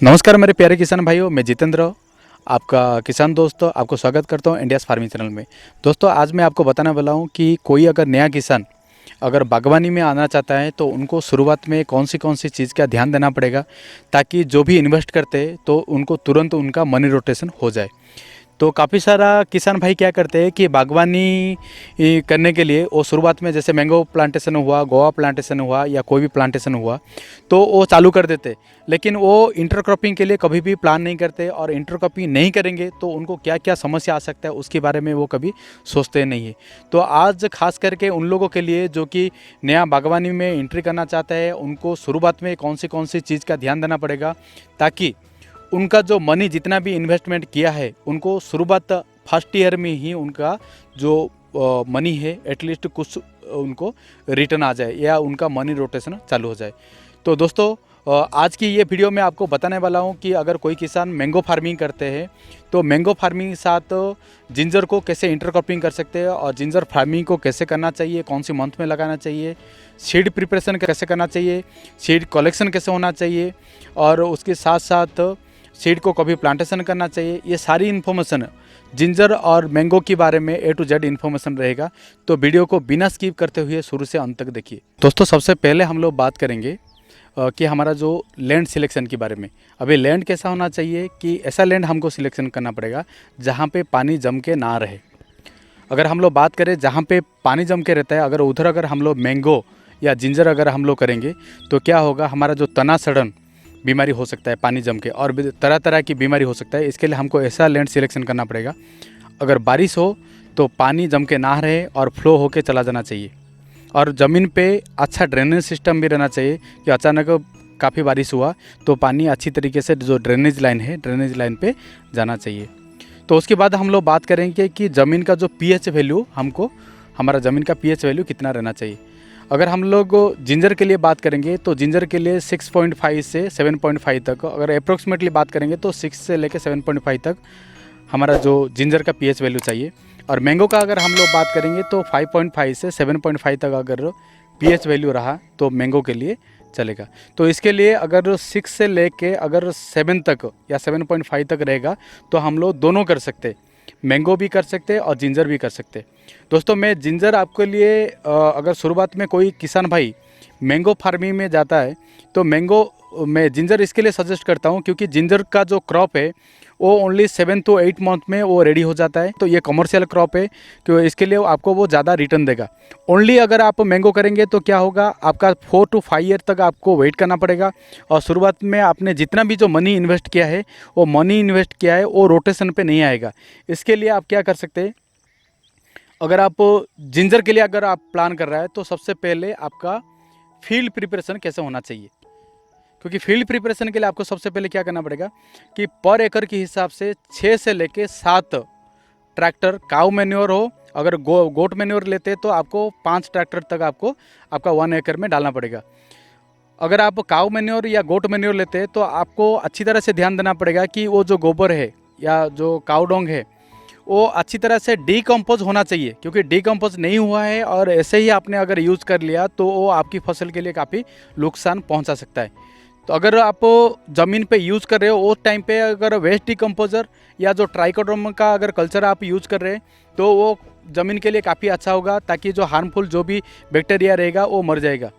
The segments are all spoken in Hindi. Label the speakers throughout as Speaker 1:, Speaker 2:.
Speaker 1: नमस्कार मेरे प्यारे किसान भाइयों, मैं जितेंद्र आपका किसान दोस्त आपको स्वागत करता हूं इंडियाज़ फार्मिंग चैनल में। दोस्तों आज मैं आपको बताने वाला हूं कि कोई अगर नया किसान अगर बागवानी में आना चाहता है तो उनको शुरुआत में कौन सी चीज़ का ध्यान देना पड़ेगा ताकि जो भी इन्वेस्ट करते हैं तो उनको तुरंत उनका मनी रोटेशन हो जाए। तो काफ़ी सारा किसान भाई क्या करते हैं कि बागवानी करने के लिए वो शुरुआत में जैसे मैंगो प्लांटेशन हुआ, गोवा प्लांटेशन हुआ या कोई भी प्लांटेशन हुआ तो वो चालू कर देते, लेकिन वो इंटरक्रॉपिंग के लिए कभी भी प्लान नहीं करते और इंटरक्रॉपिंग नहीं करेंगे तो उनको क्या क्या समस्या आ सकता है उसके बारे में वो कभी सोचते नहीं है। तो आज खास करके उन लोगों के लिए जो कि नया बागवानी में एंट्री करना चाहता है उनको शुरुआत में कौन सी चीज़ का ध्यान देना पड़ेगा ताकि उनका जो मनी जितना भी इन्वेस्टमेंट किया है उनको शुरुआत फर्स्ट ईयर में ही उनका जो मनी है एटलीस्ट कुछ उनको रिटर्न आ जाए या उनका मनी रोटेशन चालू हो जाए। तो दोस्तों आज की ये वीडियो में आपको बताने वाला हूँ कि अगर कोई किसान मैंगो फार्मिंग करते हैं तो मैंगो फार्मिंग के साथ जिंजर को कैसे इंटरक्रॉपिंग कर सकते हैं और जिंजर फार्मिंग को कैसे करना चाहिए, कौन सी मंथ में लगाना चाहिए, सीड प्रिपरेशन कैसे करना चाहिए, सीड कलेक्शन कैसे होना चाहिए और उसके साथ साथ सीड को कभी प्लांटेशन करना चाहिए, ये सारी इन्फॉर्मेशन जिंजर और मैंगो के बारे में A to Z इन्फॉर्मेशन रहेगा। तो वीडियो को बिना स्किप करते हुए शुरू से अंत तक देखिए। दोस्तों सबसे पहले हम लोग बात करेंगे कि हमारा जो लैंड सिलेक्शन के बारे में। अभी लैंड कैसा होना चाहिए कि ऐसा लैंड हमको सिलेक्शन करना पड़ेगा जहाँ पे पानी जम के ना रहे। अगर हम लोग बात करें जहाँ पे पानी जम के रहता है, अगर उधर अगर हम लोग मैंगो या जिंजर अगर हम लोग करेंगे तो क्या होगा, हमारा जो तना सड़न बीमारी हो सकता है पानी जम के और तरह तरह की बीमारी हो सकता है। इसके लिए हमको ऐसा लैंड सिलेक्शन करना पड़ेगा अगर बारिश हो तो पानी जम के ना रहे और फ्लो होके चला जाना चाहिए और ज़मीन पे अच्छा ड्रेनेज सिस्टम भी रहना चाहिए कि अचानक काफ़ी बारिश हुआ तो पानी अच्छी तरीके से जो ड्रेनेज लाइन है ड्रेनेज लाइन पे जाना चाहिए। तो उसके बाद हम लोग बात करेंगे कि ज़मीन का जो पीएच वैल्यू हमको, हमारा ज़मीन का पीएच वैल्यू कितना रहना चाहिए। अगर हम लोग जिंजर के लिए बात करेंगे तो जिंजर के लिए 6.5 से 7.5 तक, अगर अप्रोक्सीमेटली बात करेंगे तो 6 से लेकर 7.5 तक हमारा जो जिंजर का पीएच वैल्यू चाहिए। और मैंगो का अगर हम लोग बात करेंगे तो 5.5 से 7.5 तक अगर पीएच वैल्यू रहा तो मैंगो के लिए चलेगा। तो इसके लिए अगर 6 से लेके अगर 7 तक या 7.5 तक रहेगा तो हम लोग दोनों कर सकते, मैंगो भी कर सकते और जिंजर भी कर सकते। दोस्तों मैं जिंजर आपके लिए अगर शुरुआत में कोई किसान भाई मैंगो फार्मिंग में जाता है तो मैंगो मैं जिंजर इसके लिए सजेस्ट करता हूं क्योंकि जिंजर का जो क्रॉप है वो ओनली 7 to 8 मंथ में वो रेडी हो जाता है। तो ये कमर्शियल क्रॉप है कि इसके लिए आपको वो ज़्यादा रिटर्न देगा। ओनली अगर आप मैंगो करेंगे तो क्या होगा, आपका 4 to 5 ईयर तक आपको वेट करना पड़ेगा और शुरुआत में आपने जितना भी जो मनी इन्वेस्ट किया है वो मनी इन्वेस्ट किया है वो रोटेशन पे नहीं आएगा। इसके लिए आप क्या कर सकते हैं, अगर आप जिंजर के लिए अगर आप प्लान कर रहा है तो सबसे पहले आपका फील्ड प्रिपरेशन कैसे होना चाहिए, क्योंकि फील्ड प्रिपरेशन के लिए आपको सबसे पहले क्या करना पड़ेगा कि पर एकड़ के हिसाब से 6 से लेके 7 ट्रैक्टर काऊ मैन्योर हो, अगर गोट मैन्योर लेते हैं तो आपको 5 ट्रैक्टर तक आपको आपका 1 एकड़ में डालना पड़ेगा। अगर आप काऊ मैन्योर या गोट मैन्योर लेते हैं तो आपको अच्छी तरह से ध्यान देना पड़ेगा कि वो जो गोबर है या जो काऊ डोंग है वो अच्छी तरह से डीकम्पोज होना चाहिए, क्योंकि डीकम्पोज नहीं हुआ है और ऐसे ही आपने अगर यूज़ कर लिया तो वो आपकी फसल के लिए काफ़ी नुकसान पहुंचा सकता है। तो अगर आप ज़मीन पे यूज़ कर रहे हो उस टाइम पे अगर वेस्ट डिकम्पोजर या जो ट्राइकोडर्मा का अगर कल्चर आप यूज़ कर रहे हैं तो वो ज़मीन के लिए काफ़ी अच्छा होगा ताकि जो हार्मफुल जो भी बैक्टीरिया रहेगा वो मर जाएगा।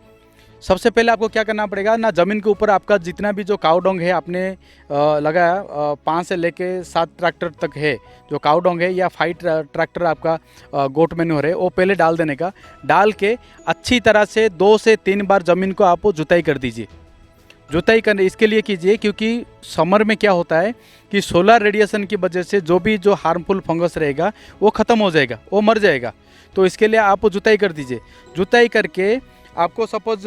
Speaker 1: सबसे पहले आपको क्या करना पड़ेगा ना, ज़मीन के ऊपर आपका जितना भी जो काऊ डोंग है आपने लगाया 5 से लेके 7 ट्रैक्टर तक है जो काऊ डोंग है या 5 ट्रैक्टर आपका गोट मैन्योर है वो पहले डाल देने का। डाल के अच्छी तरह से 2 से 3 बार ज़मीन को आप जुताई कर दीजिए। जुताई करने इसके लिए कीजिए क्योंकि समर में क्या होता है कि सोलर रेडिएशन की वजह से जो भी जो हार्मफुल फंगस रहेगा वो ख़त्म हो जाएगा, वो मर जाएगा। तो इसके लिए आप जुताई कर दीजिए। जुताई करके आपको सपोज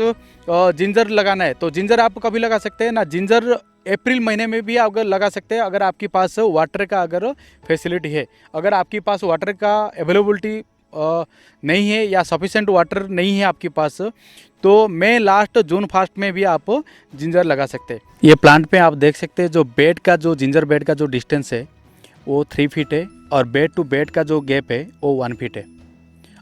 Speaker 1: जिंजर लगाना है तो जिंजर आप कभी लगा सकते हैं ना, जिंजर अप्रैल महीने में भी अगर लगा सकते हैं अगर आपके पास वाटर का अगर फैसिलिटी है। अगर आपके पास वाटर का अवेलेबिलिटी नहीं है या सफिशेंट वाटर नहीं है आपके पास तो मई लास्ट जून फर्स्ट में भी आप जिंजर लगा सकते हैं। ये प्लांट पे आप देख सकते हैं जो बेड का जो जिंजर बेड का जो डिस्टेंस है वो 3 फीट है और बेड टू बेड का जो गैप है वो 1 फीट है।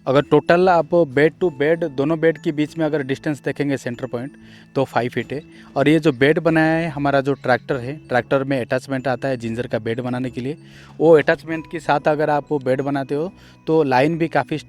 Speaker 1: अगर टोटल आप बेड टू बेड दोनों बेड के बीच में अगर डिस्टेंस देखेंगे सेंटर पॉइंट तो 5 फीट है। और ये जो बेड बनाया है हमारा जो ट्रैक्टर है, ट्रैक्टर में अटैचमेंट आता है जिंजर का बेड बनाने के लिए, वो अटैचमेंट के साथ अगर आप वो बेड बनाते हो तो लाइन भी काफ़ी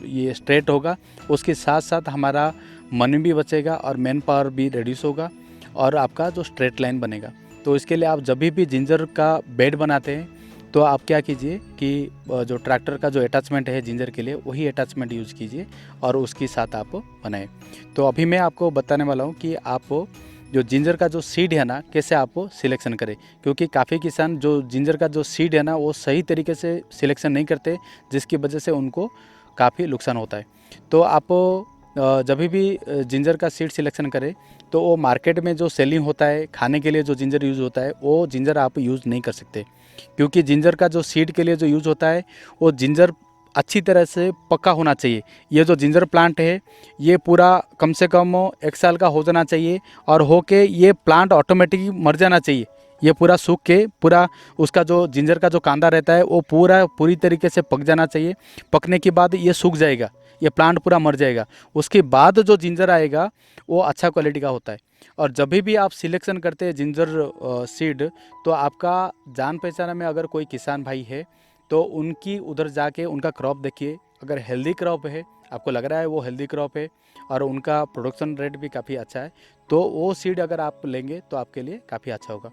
Speaker 1: ये स्ट्रेट होगा। उसके साथ साथ हमारा मनी भी बचेगा और मैन पावर भी रिड्यूस होगा और आपका जो स्ट्रेट लाइन बनेगा। तो इसके लिए आप जब भी जिंजर का बेड बनाते हैं तो आप क्या कीजिए कि जो ट्रैक्टर का जो अटैचमेंट है जिंजर के लिए वही अटैचमेंट यूज़ कीजिए और उसके साथ आप बनाएं। तो अभी मैं आपको बताने वाला हूँ कि आप जो जिंजर का जो सीड है ना कैसे आप सिलेक्शन करें, क्योंकि काफ़ी किसान जो जिंजर का जो सीड है ना वो सही तरीके से सिलेक्शन नहीं करते, जिसकी वजह से उनको काफ़ी नुकसान होता है। तो आप जब भी जिंजर का सीड सिलेक्शन करें तो वो मार्केट में जो सेलिंग होता है खाने के लिए जो जिंजर यूज़ होता है वो जिंजर आप यूज़ नहीं कर सकते, क्योंकि जिंजर का जो सीड के लिए जो यूज़ होता है वो जिंजर अच्छी तरह से पक्का होना चाहिए। ये जो जिंजर प्लांट है ये पूरा कम से कम 1 साल का हो जाना चाहिए और हो के ये प्लांट ऑटोमेटिक मर जाना चाहिए। ये पूरा सूख के पूरा उसका जो जिंजर का जो कांदा रहता है वो पूरी तरीके से पक जाना चाहिए। पकने के बाद ये सूख जाएगा, ये प्लांट पूरा मर जाएगा। उसके बाद जो जिंजर आएगा वो अच्छा क्वालिटी का होता है। और जब भी आप सिलेक्शन करते हैं जिंजर सीड तो आपका जान पहचान में अगर कोई किसान भाई है तो उनकी उधर जाके उनका क्रॉप देखिए। अगर हेल्दी क्रॉप है, आपको लग रहा है वो हेल्दी क्रॉप है और उनका प्रोडक्शन रेट भी काफ़ी अच्छा है, तो वो सीड अगर आप लेंगे तो आपके लिए काफ़ी अच्छा होगा।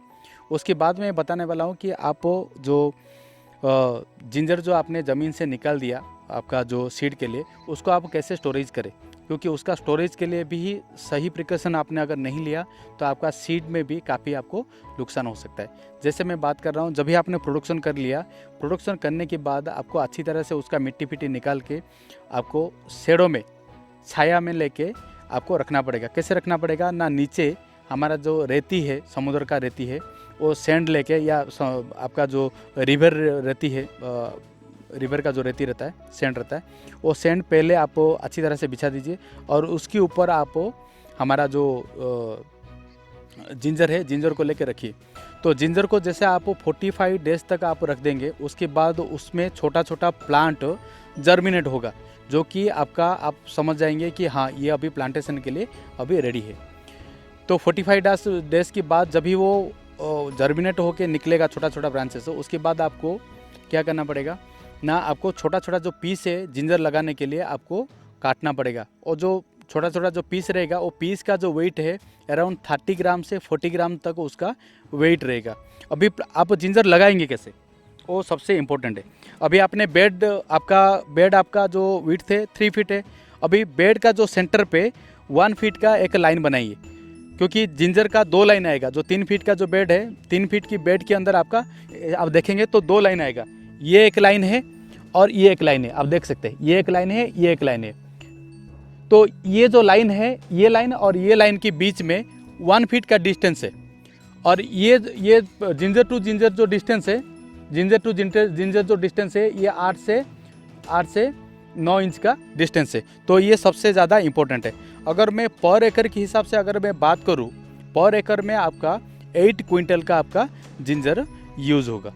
Speaker 1: उसके बाद मैं बताने वाला हूँ कि आप जो जिंजर जो आपने ज़मीन से निकाल दिया आपका जो सीड के लिए, उसको आप कैसे स्टोरेज करें, क्योंकि उसका स्टोरेज के लिए भी सही प्रिकॉशन आपने अगर नहीं लिया तो आपका सीड में भी काफ़ी आपको नुकसान हो सकता है। जैसे मैं बात कर रहा हूँ, जब भी आपने प्रोडक्शन कर लिया, प्रोडक्शन करने के बाद आपको अच्छी तरह से उसका मिट्टी फिट्टी निकाल के आपको शेडो में छाया में लेके आपको रखना पड़ेगा। कैसे रखना पड़ेगा ना, नीचे हमारा जो रेती है, समुद्र का रेती है, वो सैंड लेके या आपका जो रिवर रेती है, रिवर का जो रेती रहता है, सैंड रहता है, वो सैंड पहले आप अच्छी तरह से बिछा दीजिए और उसके ऊपर आप हमारा जो जिंजर है, जिंजर को लेके रखिए। तो जिंजर को जैसे आप 45 डेज तक आप रख देंगे, उसके बाद उसमें छोटा छोटा प्लांट जर्मिनेट होगा, जो कि आपका आप समझ जाएंगे कि हाँ ये अभी प्लांटेशन के लिए अभी रेडी है। तो 45 डेज के बाद जब भी वो जर्मिनेट होके निकलेगा छोटा छोटा ब्रांचेस, तो उसके बाद आपको क्या करना पड़ेगा ना, आपको छोटा छोटा जो पीस है जिंजर लगाने के लिए आपको काटना पड़ेगा। और जो छोटा छोटा जो पीस रहेगा वो पीस का जो वेट है अराउंड 30 ग्राम से 40 ग्राम तक उसका वेट रहेगा। अभी आप जिंजर लगाएंगे कैसे, वो सबसे इम्पोर्टेंट है। अभी आपने बेड आपका जो विड्थ है 3 फीट है। अभी बेड का जो सेंटर पे 1 फीट का एक लाइन बनाइए, क्योंकि जिंजर का 2 लाइन आएगा। जो 3 फीट का जो बेड है, 3 फीट की बेड के अंदर आपका आप देखेंगे तो 2 लाइन आएगा। ये एक लाइन है और ये एक लाइन है, आप देख सकते हैं ये एक लाइन है, ये एक लाइन है। तो ये जो लाइन है, ये लाइन और ये लाइन के बीच में 1 फीट का डिस्टेंस है। और ये जिंजर टू जिंजर जो डिस्टेंस है, जिंजर टू जिंजर जो डिस्टेंस है, ये 8 से 9 इंच का डिस्टेंस है। तो ये सबसे ज़्यादा इम्पोर्टेंट है। अगर मैं पर एकड़ के हिसाब से अगर मैं बात करूँ, पर एकड़ में आपका 8 क्विंटल का आपका जिंजर यूज़ होगा।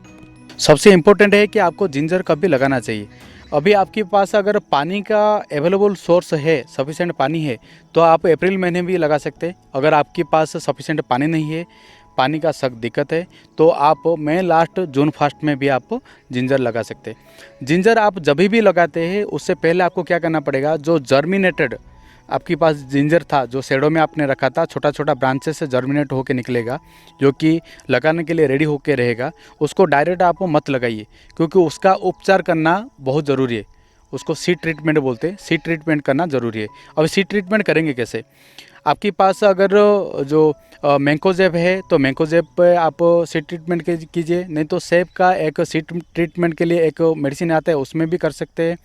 Speaker 1: सबसे इम्पोर्टेंट है कि आपको जिंजर कब भी लगाना चाहिए। अभी आपके पास अगर पानी का अवेलेबल सोर्स है, सफिशेंट पानी है, तो आप अप्रैल महीने भी लगा सकते हैं। अगर आपके पास सफिशेंट पानी नहीं है, पानी का सख्त दिक्कत है, तो आप मई लास्ट जून फर्स्ट में भी आप जिंजर लगा सकते हैं। जिंजर आप जब भी लगाते हैं उससे पहले आपको क्या करना पड़ेगा, जो जर्मिनेटेड आपके पास जिंजर था, जो शेडो में आपने रखा था, छोटा छोटा ब्रांचेस से जर्मिनेट होकर निकलेगा, जो कि लगाने के लिए रेडी होकर रहेगा, उसको डायरेक्ट आप मत लगाइए, क्योंकि उसका उपचार करना बहुत ज़रूरी है। उसको सीड ट्रीटमेंट बोलते हैं, सीड ट्रीटमेंट करना ज़रूरी है। अब सीड ट्रीटमेंट करेंगे कैसे, आपके पास अगर जो मैंकोजेब है तो मैंकोजेब पे आप सीड ट्रीटमेंट कीजिए, नहीं तो सेब का एक सीड ट्रीटमेंट के लिए एक मेडिसिन आता है, उसमें भी कर सकते हैं,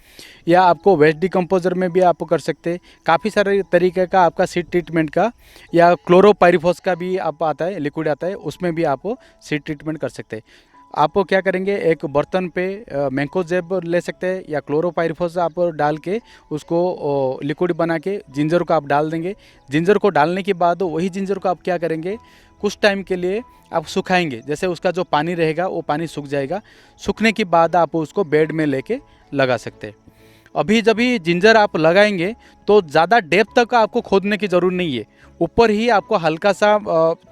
Speaker 1: या आपको वेस्ट डिकम्पोजर में भी आप कर सकते हैं। काफ़ी सारे तरीके का आपका सीड ट्रीटमेंट का, या क्लोरोपाइरिफॉस का भी आप आता है, लिक्विड आता है, उसमें भी आप सीड ट्रीटमेंट कर सकते हैं। आप क्या करेंगे, एक बर्तन पे मैंकोजेब ले सकते हैं या क्लोरोपाइरिफॉस आप डाल के उसको लिक्विड बना के जिंजर को आप डाल देंगे। जिंजर को डालने के बाद वही जिंजर को आप क्या करेंगे, कुछ टाइम के लिए आप सुखाएंगे। जैसे उसका जो पानी रहेगा वो पानी सूख जाएगा। सूखने के बाद आप उसको बेड में लेके लगा सकते हैं। अभी जब भी जिंजर आप लगाएंगे तो ज़्यादा डेप्थ तक आपको खोदने की ज़रूरत नहीं है, ऊपर ही आपको हल्का सा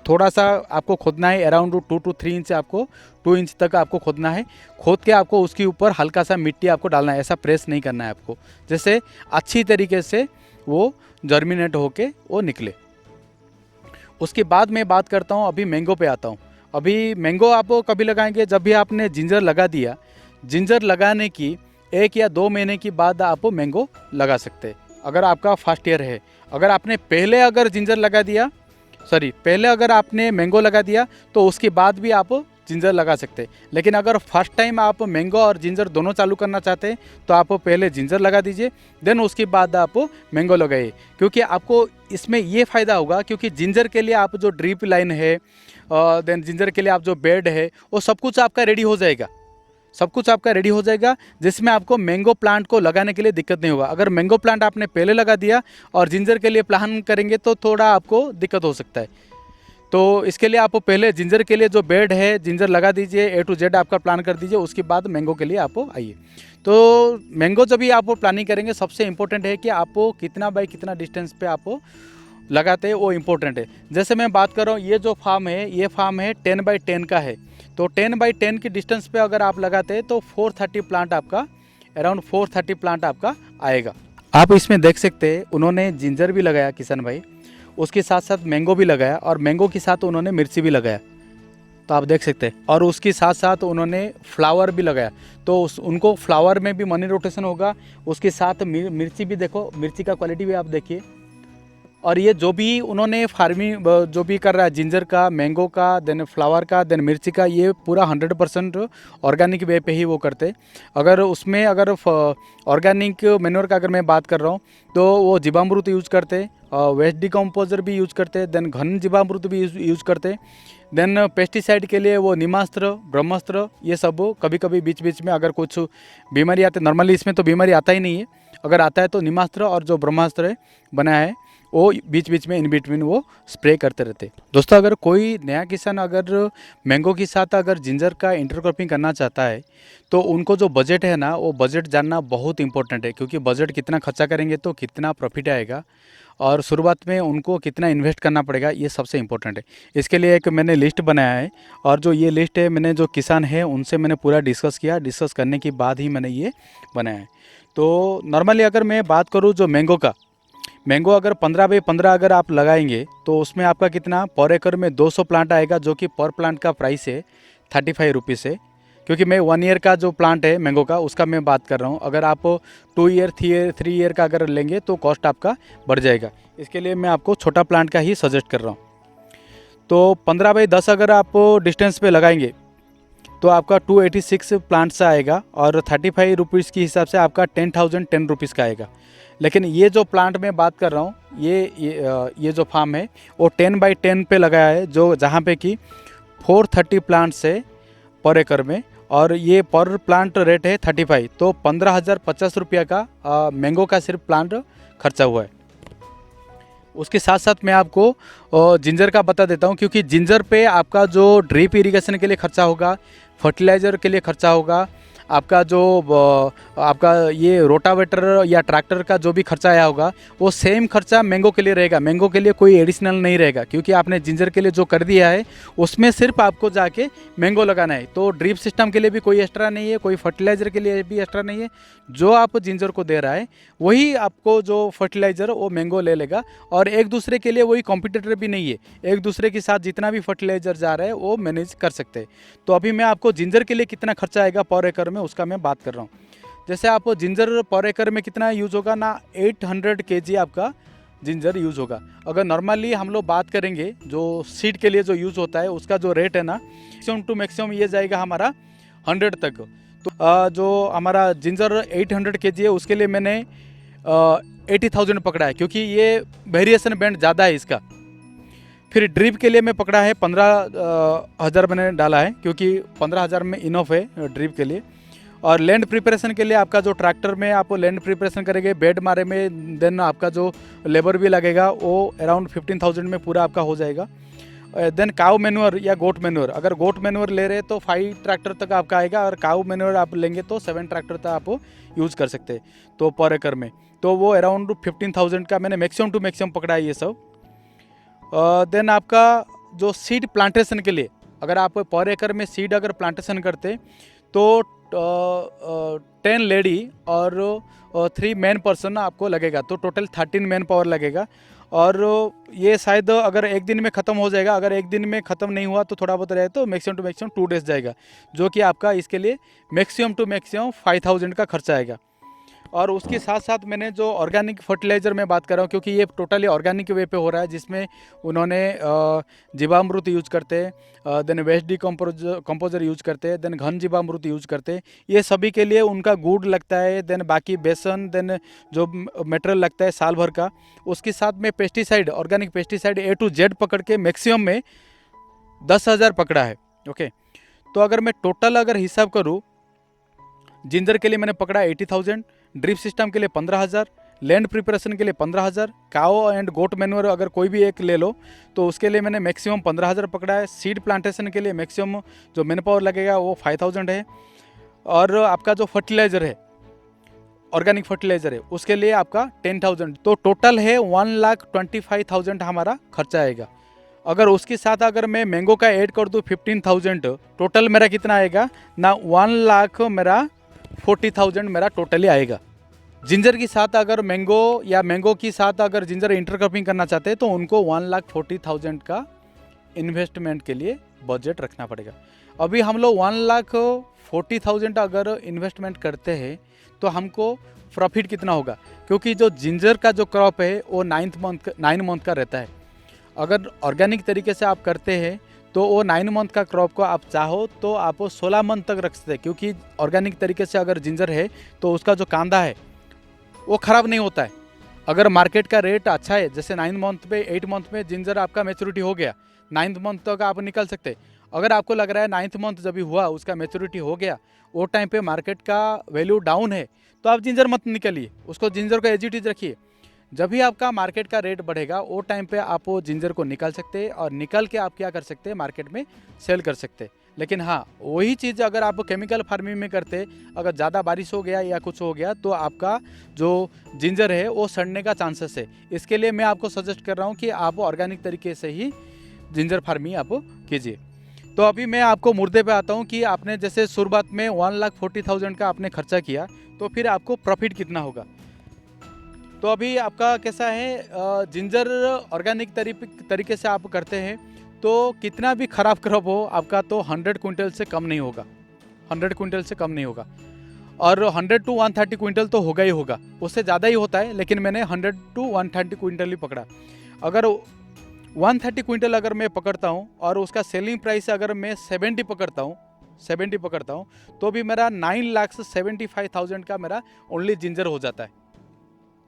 Speaker 1: थोड़ा सा आपको खोदना है, अराउंड 2 to 3 इंच आपको 2 इंच तक आपको खोदना है। खोद के आपको उसके ऊपर हल्का सा मिट्टी आपको डालना है, ऐसा प्रेस नहीं करना है आपको, जैसे अच्छी तरीके से वो जर्मिनेट होके वो निकले। उसके बाद मैं बात करता हूँ, अभी मैंगो पे आता हूँ। अभी मैंगो आप कभी लगाएंगे जब भी आपने जिंजर लगा दिया, जिंजर लगाने की 1 या 2 महीने की बाद आप मैंगो लगा सकते हैं, अगर आपका फर्स्ट ईयर है। अगर आपने पहले अगर जिंजर लगा दिया, पहले अगर आपने मैंगो लगा दिया तो उसके बाद भी आप जिंजर लगा सकते हैं। लेकिन अगर फर्स्ट टाइम आप मैंगो और जिंजर दोनों चालू करना चाहते हैं तो आप पहले जिंजर लगा दीजिए, देन उसके बाद आप मैंगो लगाइए। क्योंकि आपको इसमें ये फ़ायदा होगा, क्योंकि जिंजर के लिए आप जो ड्रिप लाइन है, देन जिंजर के लिए आप जो बेड है, वो सब कुछ आपका रेडी हो जाएगा, सब कुछ आपका रेडी हो जाएगा, जिसमें आपको मैंगो प्लांट को लगाने के लिए दिक्कत नहीं होगा। अगर मैंगो प्लांट आपने पहले लगा दिया और जिंजर के लिए प्लान करेंगे तो थोड़ा आपको दिक्कत हो सकता है। तो इसके लिए आप पहले जिंजर के लिए जो बेड है, जिंजर लगा दीजिए, A to Z आपका प्लान कर दीजिए, उसके बाद मैंगो के लिए आप आइए। तो मैंगो जब भी आप प्लानिंग करेंगे, सबसे इम्पोर्टेंट है कि आप कितना बाई कितना डिस्टेंस पे आप लगाते हैं, वो इम्पोर्टेंट है। जैसे मैं बात कर रहा हूँ, ये जो फार्म है, ये फार्म है 10 बाई 10 का है। तो 10 बाई 10 की डिस्टेंस पे अगर आप लगाते हैं तो 430 प्लांट आपका, अराउंड 430 प्लांट आपका आएगा। आप इसमें देख सकते हैं, उन्होंने जिंजर भी लगाया किसान भाई, उसके साथ साथ मैंगो भी लगाया, और मैंगो के साथ उन्होंने मिर्ची भी लगाया, तो आप देख सकते हैं। और उसके साथ साथ उन्होंने फ्लावर भी लगाया, तो उनको फ्लावर में भी मनी रोटेशन होगा। उसके साथ मिर्ची भी देखो, मिर्ची का क्वालिटी भी आप देखिए। और ये जो भी उन्होंने फार्मिंग जो भी कर रहा है, जिंजर का, मैंगो का, देन फ्लावर का, देन मिर्ची का, ये पूरा 100% ऑर्गेनिक वे पे ही वो करते। अगर उसमें अगर ऑर्गेनिक मैन्योर का अगर मैं बात कर रहा हूँ तो वो जीवामृत यूज़ करते, वेस्ट डिकम्पोजर भी यूज़ करते, देन घन जीवामृत भी यूज़ करते, देन पेस्टिसाइड के लिए वो निमास्त्र, ब्रह्मास्त्र, ये सब कभी कभी बीच बीच में अगर कुछ बीमारी आते, नॉर्मली इसमें तो बीमारी आता ही नहीं है, अगर आता है तो निमास्त्र और जो ब्रह्मास्त्र है बनाया है वो बीच बीच में इन बिटवीन वो स्प्रे करते रहते। दोस्तों, अगर कोई नया किसान अगर मैंगो के साथ अगर जिंजर का इंटरक्रॉपिंग करना चाहता है तो उनको जो बजट है ना, वो बजट जानना बहुत इंपॉर्टेंट है। क्योंकि बजट कितना खर्चा करेंगे तो कितना प्रॉफिट आएगा, और शुरुआत में उनको कितना इन्वेस्ट करना पड़ेगा, ये सबसे इम्पोर्टेंट है। इसके लिए एक मैंने लिस्ट बनाया है, और जो ये लिस्ट है मैंने जो किसान है उनसे मैंने पूरा डिस्कस किया, डिस्कस करने के बाद ही मैंने ये बनाया है। तो नॉर्मली अगर मैं बात करूँ जो मैंगो अगर 15 बाई 15 अगर आप लगाएंगे तो उसमें आपका कितना पर एकड़ में 200 प्लांट आएगा, जो कि पर प्लांट का प्राइस है 35 रुपीज़ है। क्योंकि मैं 1 ईयर का जो प्लांट है मैंगो का, उसका मैं बात कर रहा हूँ। अगर आप 2 ईयर 3 ईयर का अगर लेंगे तो कॉस्ट आपका बढ़ जाएगा। इसके लिए मैं आपको छोटा प्लांट का ही सजेस्ट कर रहा हूँ। तो 15 बाई 10 अगर आप डिस्टेंस पे लगाएंगे तो आपका 286 प्लांट्स आएगा, और 35 रुपीज़ के हिसाब से आपका 10,010 रुपीज़ का आएगा। लेकिन ये जो प्लांट मैं बात कर रहा हूँ, ये जो फार्म है वो 10 बाई 10 पे लगाया है, जो जहाँ पे कि 430 प्लांट्स है पर एकड़ में, और ये पर प्लांट रेट है 35। तो 15,050 रुपया का मैंगो का सिर्फ प्लांट खर्चा हुआ है। उसके साथ साथ मैं आपको जिंजर का बता देता हूँ, क्योंकि जिंजर पे आपका जो ड्रिप इरिगेशन के लिए खर्चा होगा, फर्टिलाइज़र के लिए खर्चा होगा, आपका जो आपका ये रोटावेटर या ट्रैक्टर का जो भी खर्चा आया होगा, वो सेम खर्चा मैंगो के लिए रहेगा। मैंगो के लिए कोई एडिशनल नहीं रहेगा, क्योंकि आपने जिंजर के लिए जो कर दिया है उसमें सिर्फ आपको जाके मैंगो लगाना है। तो ड्रिप सिस्टम के लिए भी कोई एक्स्ट्रा नहीं है, कोई फर्टिलाइज़र के लिए भी एक्स्ट्रा नहीं है। जो आप जिंजर को दे रहा है वही आपको जो फर्टिलाइज़र वो मैंगो ले लेगा, और एक दूसरे के लिए वही कॉम्पिटिटर भी नहीं है। एक दूसरे के साथ जितना भी फर्टिलाइज़र जा रहा है वो मैनेज कर सकते हैं। तो अभी मैं आपको जिंजर के लिए कितना खर्चा आएगा पर एकड़ में, उसका मैं बात कर रहा हूँ। जैसे आप जिंजर पर एकड़ में कितना यूज़ होगा ना, 800 kg आपका जिंजर यूज़ होगा। अगर नॉर्मली हम लोग बात करेंगे जो सीड के लिए जो यूज़ होता है, उसका जो रेट है ना, मैक्सिमम टू मैक्सिमम ये जाएगा हमारा 100 तक। तो जो हमारा जिंजर 800 kg है, उसके लिए मैंने 80,000 पकड़ा है, क्योंकि ये वेरिएशन बैंड ज़्यादा है इसका। फिर ड्रिप के लिए मैं पकड़ा है 15,000 मैंने डाला है, क्योंकि 15,000 में इनफ है ड्रिप के लिए। और लैंड प्रिपरेशन के लिए आपका जो ट्रैक्टर में आप लैंड प्रिपरेशन करेंगे, बेड मारे में, देन आपका जो लेबर भी लगेगा वो अराउंड 15,000 में पूरा आपका हो जाएगा। देन काऊ मैन्योर या गोट मैन्योर, अगर गोट मैन्योर ले रहे तो 5 ट्रैक्टर तक आपका आएगा, और काऊ मैन्योर आप लेंगे तो 7 ट्रैक्टर तक आप यूज़ कर सकते हैं तो पर एकड़ में। तो वो अराउंड 15,000 का मैंने मैक्सिमम टू मैक्सिमम पकड़ा है ये सब। देन आपका जो सीड प्लांटेशन के लिए, अगर आप पर एकड़ में सीड अगर प्लांटेशन करते तो 10 लेडी और 3 मैन पर्सन आपको लगेगा, तो टोटल 13 मैन पावर लगेगा। और ये शायद अगर एक दिन में ख़त्म हो जाएगा, अगर एक दिन में ख़त्म नहीं हुआ तो थोड़ा बहुत रहे तो मैक्सिमम टू मैक्सिमम 2 डेज जाएगा, जो कि आपका इसके लिए मैक्सिमम टू मैक्सिमम 5,000 का खर्चा आएगा। और उसके साथ साथ मैंने जो ऑर्गेनिक फर्टिलाइज़र में बात कर रहा हूँ, क्योंकि ये टोटली ऑर्गेनिक वे पे हो रहा है, जिसमें उन्होंने जीवामृत यूज करते हैं, देन वेस्ट कंपोजर यूज करते हैं, देन घन जीवामृत यूज करते हैं। ये सभी के लिए उनका गुड़ लगता है, देन बाकी बेसन, देन जो मटेरियल लगता है साल भर का। उसके साथ में pesticide, organic pesticide A to Z पकड़ के मैक्सिमम में 10,000 पकड़ा है। ओके, तो अगर मैं टोटल अगर हिसाब करूँ, जिंजर के लिए मैंने पकड़ा 80,000, ड्रिप सिस्टम के लिए 15,000, लैंड प्रिपरेशन के लिए 15,000, काओ एंड गोट मैन्योर अगर कोई भी एक ले लो तो उसके लिए मैंने मैक्सिमम 15,000 पकड़ा है। सीड प्लांटेशन के लिए मैक्सिमम जो मैन पावर लगेगा वो 5,000 है। और आपका जो फर्टिलाइज़र है, ऑर्गेनिक फर्टिलाइज़र है, उसके लिए आपका 10,000, तो टोटल है 1,25,000 हमारा खर्चा आएगा। अगर उसके साथ अगर मैं मैंगो का ऐड कर दूँ 15,000, टोटल मेरा कितना आएगा ना, 1,00,000 मेरा 40,000 मेरा टोटली आएगा। जिंजर के साथ अगर मैंगो या मैंगो के साथ अगर जिंजर इंटरक्रॉपिंग करना चाहते हैं तो उनको 1,40,000 का इन्वेस्टमेंट के लिए बजट रखना पड़ेगा। अभी हम लोग 1,40,000 अगर इन्वेस्टमेंट करते हैं तो हमको प्रॉफिट कितना होगा, क्योंकि जो जिंजर का जो क्रॉप है वो 9 मंथ का रहता है। अगर ऑर्गेनिक तरीके से आप करते हैं तो वो 9 मंथ का क्रॉप को आप चाहो तो आप 16 मंथ तक रख सकते हैं, क्योंकि ऑर्गेनिक तरीके से अगर जिंजर है तो उसका जो कांदा है वो ख़राब नहीं होता है। अगर मार्केट का रेट अच्छा है, जैसे 9 मंथ पे 8 मंथ में जिंजर आपका मैच्योरिटी हो गया, 9th मंथ तक आप निकल सकते हैं। अगर आपको लग रहा है 9th मंथ जब भी हुआ उसका मैच्योरिटी हो गया, वो टाइम पे मार्केट का वैल्यू डाउन है, तो आप जिंजर मत निकलिए, उसको जिंजर को एज इट इज रखिए। जब भी आपका मार्केट का रेट बढ़ेगा वो टाइम पे आप वो जिंजर को निकाल सकते हैं, और निकल के आप क्या कर सकते हैं, मार्केट में सेल कर सकते हैं। लेकिन हाँ, वही चीज़ अगर आप केमिकल फार्मिंग में करते, अगर ज़्यादा बारिश हो गया या कुछ हो गया तो आपका जो जिंजर है वो सड़ने का चांसेस है। इसके लिए मैं आपको सजेस्ट कर रहा हूँ कि आप ऑर्गेनिक तरीके से ही जिंजर फार्मिंग आप कीजिए। तो अभी मैं आपको मुद्दे पे आता हूँ कि आपने जैसे शुरुआत में 1,40,000 का आपने खर्चा किया, तो फिर आपको प्रॉफिट कितना होगा। तो अभी आपका कैसा है, जिंजर ऑर्गेनिक तरीके से आप करते हैं तो कितना भी ख़राब क्रॉप हो आपका तो 100 क्विंटल से कम नहीं होगा, 100 क्विंटल से कम नहीं होगा। और 100 to 130 क्विंटल तो होगा ही होगा, उससे ज़्यादा ही होता है, लेकिन मैंने 100 to 130 क्विंटल ही पकड़ा। अगर 130 क्विंटल अगर मैं पकड़ता हूँ और उसका सेलिंग प्राइस अगर मैं 70 पकड़ता हूँ तो भी मेरा 9,75,000 का मेरा ओनली जिंजर हो जाता है।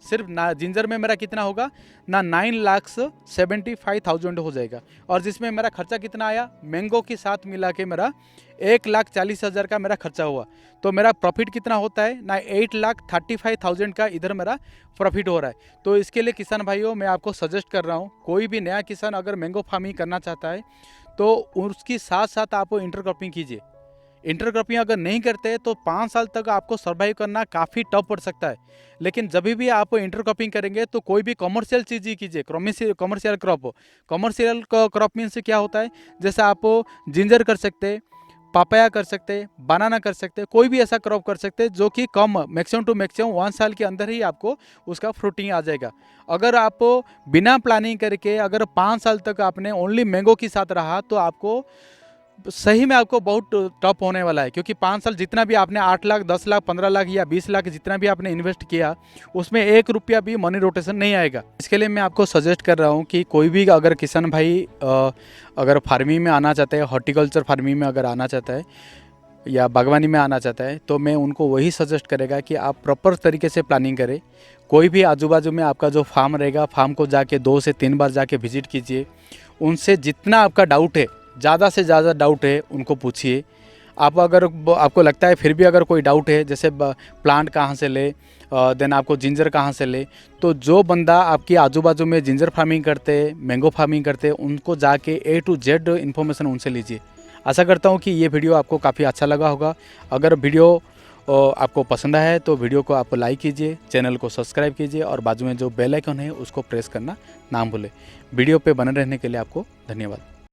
Speaker 1: सिर्फ ना जिंजर में मेरा कितना होगा ना, 9,75,000 हो जाएगा। और जिसमें मेरा खर्चा कितना आया, मैंगो के साथ मिला के मेरा 1,40,000 का मेरा खर्चा हुआ, तो मेरा प्रॉफिट कितना होता है ना, 8,35,000 का इधर मेरा प्रॉफिट हो रहा है। तो इसके लिए किसान भाइयों मैं आपको सजेस्ट कर रहा हूँ, कोई भी नया किसान अगर मैंगो फार्मिंग करना चाहता है तो उसकी साथ साथ आप इंटरक्रॉपिंग कीजिए। इंटरक्रॉपिंग अगर नहीं करते तो 5 साल तक आपको सर्वाइव करना काफ़ी टफ पड़ सकता है। लेकिन जब भी आप इंटरक्रॉपिंग करेंगे तो कोई भी कमर्शियल चीज़ ही कीजिए, commercial crop. Commercial crop means क्या होता है, जैसे आप जिंजर कर सकते, पापाया कर सकते, बनाना कर सकते, कोई भी ऐसा क्रॉप कर सकते जो कि कम मैक्सिमम टू मैक्सिमम 1 साल के अंदर ही आपको उसका फ्रूटिंग आ जाएगा। अगर आप बिना प्लानिंग करके अगर 5 साल तक आपने ओनली मैंगो के साथ रहा तो आपको सही में आपको बहुत टफ होने वाला है, क्योंकि 5 साल जितना भी आपने 8 लाख 10 लाख 15 लाख या 20 लाख जितना भी आपने इन्वेस्ट किया उसमें 1 रुपया भी मनी रोटेशन नहीं आएगा। इसके लिए मैं आपको सजेस्ट कर रहा हूँ कि कोई भी अगर किसान भाई अगर फार्मिंग में आना चाहता है, हॉर्टिकल्चर फार्मिंग में अगर आना चाहता है या बागवानी में आना चाहता है, तो मैं उनको वही सजेस्ट करेगा कि आप प्रॉपर तरीके से प्लानिंग करें। कोई भी आजू बाजू में आपका जो फार्म रहेगा, फार्म को जाके 2 से 3 बार जाके विजिट कीजिए। उनसे जितना आपका डाउट है, ज़्यादा से ज़्यादा डाउट है उनको पूछिए। आप अगर आपको लगता है फिर भी अगर कोई डाउट है, जैसे प्लांट कहाँ से ले, देन आपको जिंजर कहाँ से ले, तो जो बंदा आपकी आजू बाजू में जिंजर फार्मिंग करते, मैंगो फार्मिंग करते, उनको जाके A to Z इन्फॉर्मेशन उनसे लीजिए। आशा करता हूँ कि ये वीडियो आपको काफ़ी अच्छा लगा होगा। अगर वीडियो आपको पसंद आया है तो वीडियो को आप लाइक कीजिए, चैनल को सब्सक्राइब कीजिए और बाजू में जो बेल आइकन है उसको प्रेस करना ना भूलें। वीडियो पे बने रहने के लिए आपको धन्यवाद।